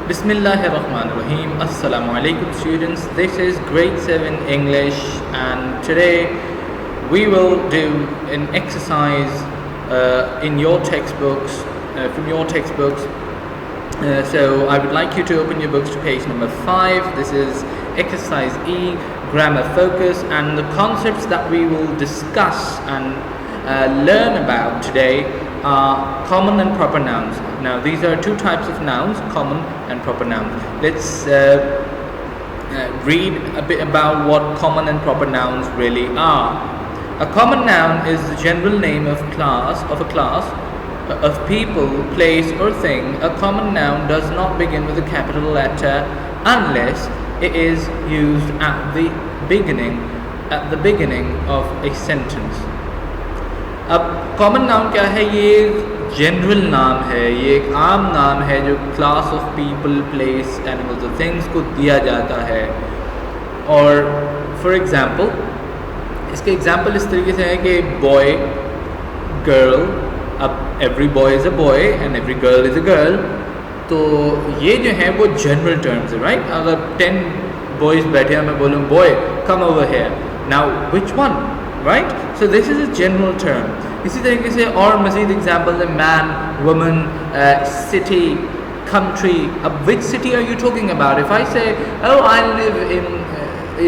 Bismillahirrahmanirrahim. Assalamu alaikum students. This is grade 7 English and today we will do an exercise in your textbooks, from your textbooks. So I would like you to open your books to page number 5. This is exercise E, grammar focus, and the concepts that we will discuss and learn about today are common and proper nouns. Now these are two types of nouns, common and proper nouns. Let's read a bit about what common and proper nouns really are. A common noun is the general name of a class of people, place or thing. A common noun does not begin with a capital letter unless it is used at the beginning of a sentence. अब common noun क्या है? ये general नाम है, ये एक आम नाम है जो class of people, place, animals और थिंग्स को दिया जाता है. और फॉर एग्ज़ाम्पल, इसके एग्ज़ाम्पल इस तरीके से है कि बॉय, गर्ल. अब every boy is a boy and every girl is a girl. तो ये जो है वो जनरल टर्म्स है, राइट? अगर 10 बॉयज़ बैठे हैं, मैं बोलूँ boy come over here, now which one, right? So this is a general term. इसी तरीके से और मज़ीद एग्जाम्पल है man, woman, city, country. अब which city are you talking about? If I say, oh, I live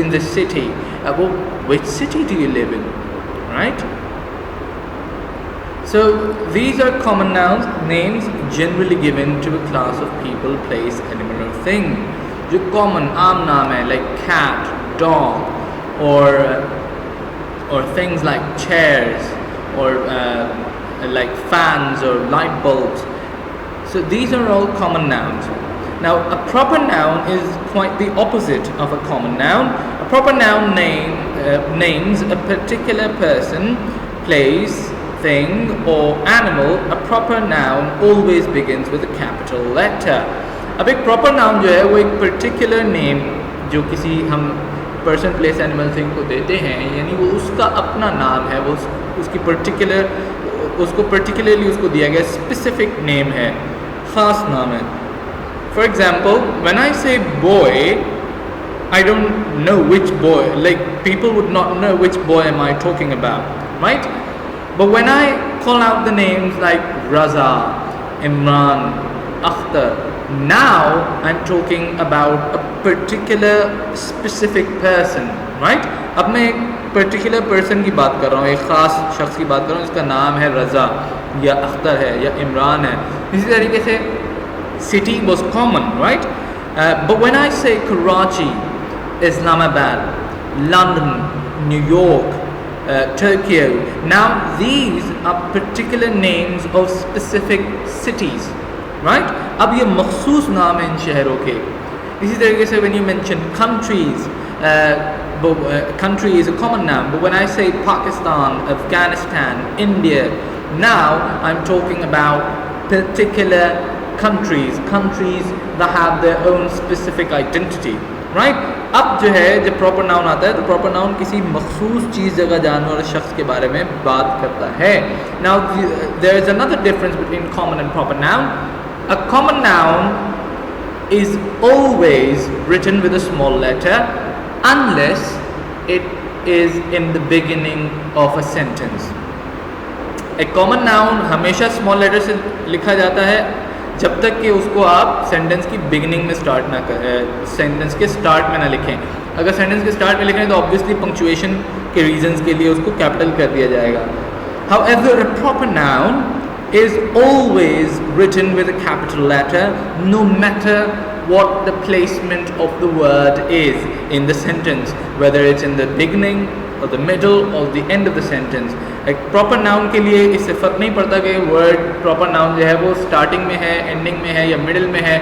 in the city, well, which city do you live in, right? So these are common nouns, names generally given to a class of people, place, animal or thing. जो common आम नाम है, like cat, dog, or things like chairs or like fans or light bulbs. So these are all common nouns. Now a proper noun is quite the opposite of a common noun. A proper noun names a particular person, place, thing or animal. A proper noun always begins with a capital letter. अब एक proper noun जो है वो एक particular name जो किसी हम person, place, animal, thing को देते हैं, यानी वो उसका अपना नाम है, वो उसकी पर्टिकुलरली उसको दिया गया स्पेसिफिक नेम है, ख़ास नाम है. For example, when I say boy, I don't know which boy, like people would not know which boy am I talking about, right? But when I call out the names like Raza, Imran, Akhtar, now I'm talking about a particular specific person, right? अब मैं एक particular person की बात कर रहा हूँ, एक ख़ास शख्स की बात कर रहा हूँ, इसका नाम है रज़ा या अख्तर है या इमरान है. इसी तरीके से city was common, right? But when I say Karachi, Islamabad, London, New York, Tokyo, now these are particular names of specific cities, right? अब ये मखसूस नाम है इन शहरों के. इसी तरीके से when you mention countries, country is a common noun, but when I say Pakistan, Afghanistan, India, now I'm talking about particular countries that have their own specific identity, right? अब जो है जब proper noun आता है तो proper noun किसी मखसूस चीज़, जगह, जानवर, शख्स के बारे में बात करता है. Now there is another difference between common and proper noun. A common noun is always written with a small letter unless it is in the beginning of a sentence. A common noun हमेशा small letter से लिखा जाता है जब तक कि उसको आप सेंटेंस की बिगिनिंग में स्टार्ट ना करें, सेंटेंस के स्टार्ट में ना लिखें. अगर सेंटेंस के स्टार्ट में लिखें तो ऑब्वियसली पंक्चुएशन के रीजंस के लिए उसको कैपिटल कर दिया जाएगा. However, a proper noun is always written with a capital letter no matter what the placement of the word is in the sentence, whether it's in the beginning or the middle or the end of the sentence. एक proper noun के लिए इससे फ़र्क नहीं पड़ता कि word proper noun जो है वो starting में है, ending में है या middle में है.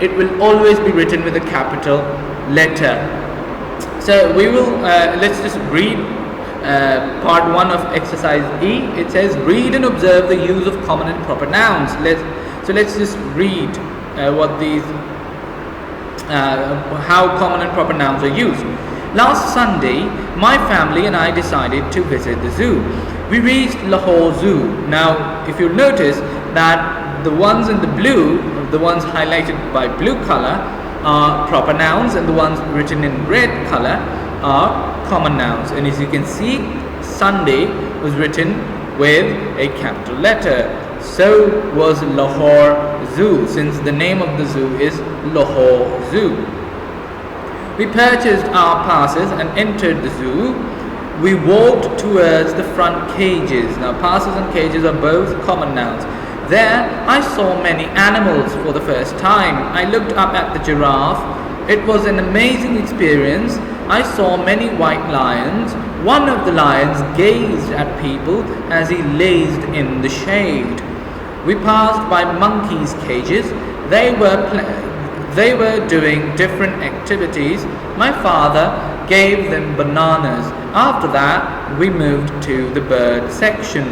It will always be written with a capital letter. So we will let's just read part 1 of exercise E. It says read and observe the use of common and proper nouns. Let's just read what these how common and proper nouns are used. Last Sunday, my family and I decided to visit the zoo. We reached Lahore Zoo. Now, if you'll notice that the ones in the blue, the ones highlighted by blue color are proper nouns, and the ones written in red color are common nouns. And as you can see, Sunday was written with a capital letter. So was Lahore Zoo, since the name of the zoo is Lahore Zoo. We purchased our passes and entered the zoo. We walked towards the front cages. Now, passes and cages are both common nouns. There, I saw many animals for the first time. I looked up at the giraffe. It was an amazing experience. I saw many white lions. One of the lions gazed at people as he lazed in the shade. We passed by monkeys' cages. They were doing different activities. My father gave them bananas. After that, we moved to the bird section.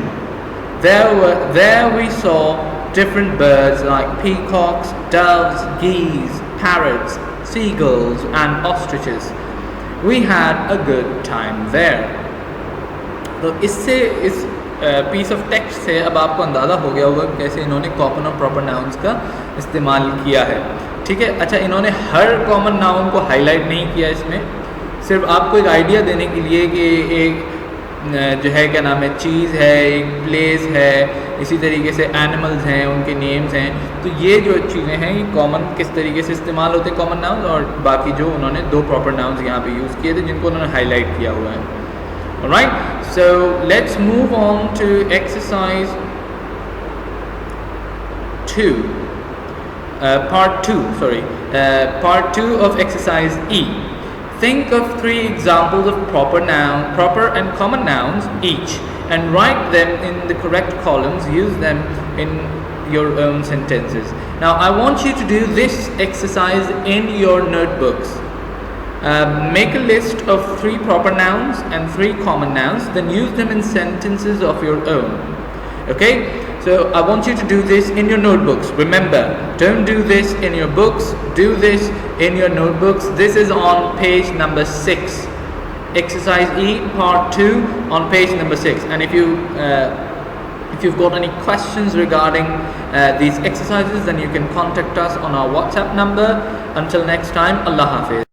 There we saw different birds like peacocks, doves, geese, parrots, seagulls, and ostriches. We had a good time there. तो इससे इस piece of text से अब आपको अंदाज़ा हो गया होगा कैसे इन्होंने कॉमन और प्रॉपर नाउन्स का इस्तेमाल किया है. ठीक है. अच्छा, इन्होंने हर कॉमन नाउन को हाईलाइट नहीं किया इसमें, सिर्फ आपको एक आइडिया देने के लिए कि एक जो है क्या नाम है चीज़ है, एक प्लेस है, इसी तरीके से एनिमल्स हैं, उनके नेम्स हैं. तो ये जो चीज़ें हैं ये कॉमन किस तरीके से इस्तेमाल होते हैं कॉमन नाउन्स, और बाकी जो उन्होंने दो प्रॉपर नाउन्स यहाँ पे यूज़ किए थे जिनको उन्होंने हाईलाइट किया हुआ है. Alright, so let's move on to exercise 2. Part 2 of exercise E. Think of 3 examples of proper and common nouns each, and write them in the correct columns. Use them in your own sentences. Now, I want you to do this exercise in your notebooks. Make a list of 3 proper nouns and 3 common nouns, then use them in sentences of your own. Okay? So I want you to do this in your notebooks. Remember, don't do this in your books, do this in your notebooks. This is on page number 6. Exercise E, part 2, on page number 6. And if you've got any questions regarding these exercises, then you can contact us on our WhatsApp number. Until next time, Allah Hafiz.